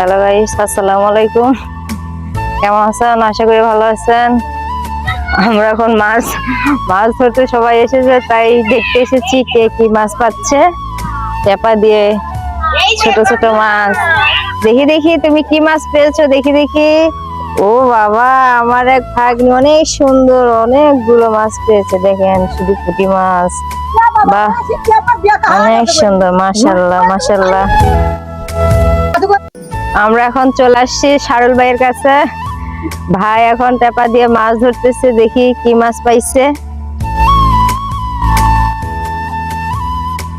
Hello guys, আসসালামু আলাইকুম। কেমন আছেন? আশা করি ভালো আছেন। আমরা এখন মাছ ধরতে সবাই এসেছে, তাই দেখতে এসেছি কে কি মাছ পাচ্ছে। চেপা দিয়ে ছোট ছোট মাছ। দেখি তুমি কি মাছ পেয়েছো, দেখি। ও বাবা, আমার এক ভাগ্নি অনেক সুন্দর অনেকগুলো মাছ পেয়েছে। দেখেন শুধু পুঁটি মাছ। বাহ, অনেক সুন্দর, মাশাআল্লাহ মাশাআল্লাহ। আমরা এখন চলে আসছি শারুল ভাইয়ের কাছে। ভাই এখন টেপা দিয়ে মাছ ধরতেছে, দেখি কি মাছ পাইছে।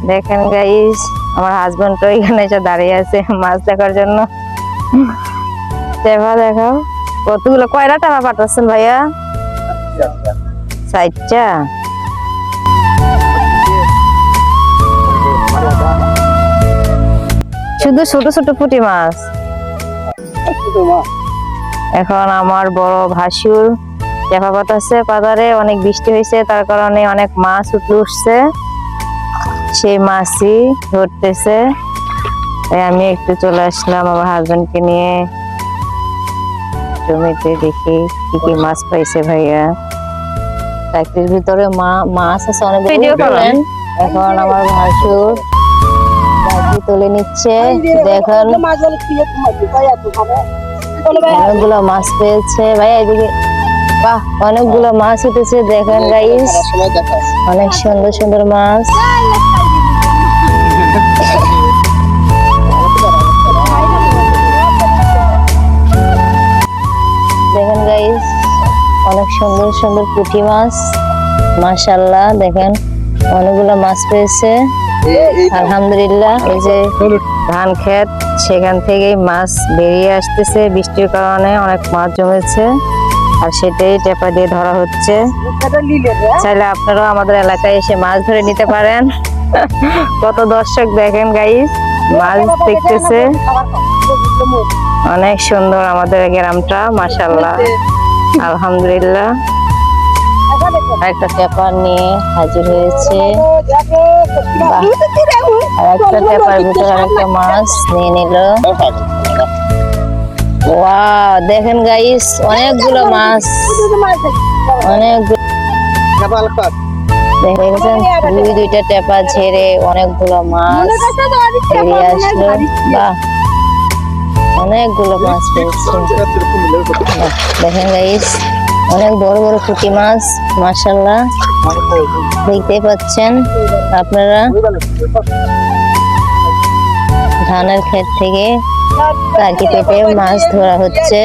দেখেন গাইস, আমার হাজবেন্ড তো এখানে এসে দাঁড়িয়ে আছে মাছ দেখার জন্য। টেপা দেখাও, কতগুলো কয়টা টেপা পাঠাচ্ছেন ভাইয়া? 4টা। শুধু ছোট ছোট পুঁটি মাছ। এখন আমার বড় ভাসুর টেপা পাঠাচ্ছে বাজারে। অনেক বৃষ্টি হয়েছে, তার কারণে অনেক মাছ উঠছে, সেই মাছই ধরতেছে। আমি একটু চলে আসলাম আমার হাজবেন্ডকে নিয়ে জমিতে, দেখি কি কি মাছ পাইছে ভাইয়া। চাকরির ভিতরে মাছ আছে অনেক। ভিডিও করেন। এখন আমার ভাসুর তুলে নিচ্ছে। দেখেন অনেকগুলো মাছ পেয়েছে ভাইয়া, এদিকে বাহ, অনেকগুলো মাছ উঠেছে। দেখেন গাইস, অনেক সুন্দর সুন্দর মাছ। দেখেন গাইস, অনেক সুন্দর সুন্দর পুঁটি মাছ, মাশাআল্লাহ। দেখেন অনেকগুলো মাছ পেয়েছে, আলহামদুলিল্লাহ। এই যে ধান ক্ষেত, সেখান থেকেই মাছ বেরিয়ে আসতেছে। বৃষ্টির কারণে অনেক মাছ জমেছে, আর সেটাই টেপা দিয়ে ধরা হচ্ছে। চাইলে আপনারাও আমাদের এলাকায় এসে মাছ ধরে নিতে পারেন। কত দর্শক দেখেন গাইস, মাছ দেখতেছে। অনেক সুন্দর আমাদের গ্রামটা, মাশাআল্লাহ, আলহামদুলিল্লাহ। একটা টেপা নিয়ে হাজির হয়েছে। একটা টেপার ভিতরে আরেকটা মাছ নিয়ে নিল। ওয়াও, দেখেন গাইস, অনেকগুলো মাছ, দেখেন দুইটা টেপা ঝেড়ে অনেকগুলো মাছ বেরিয়ে আসলো। বাহ, অনেকগুলো মাছ পেয়েছে। দেখেন গাইস, অনেক বড় বড় পুঁটি মাছ, মাশাআল্লাহ। দেখতে পাচ্ছেন আপনারা, ধানের ক্ষেত থেকে কাকি পেটে মাছ ধরা হচ্ছে।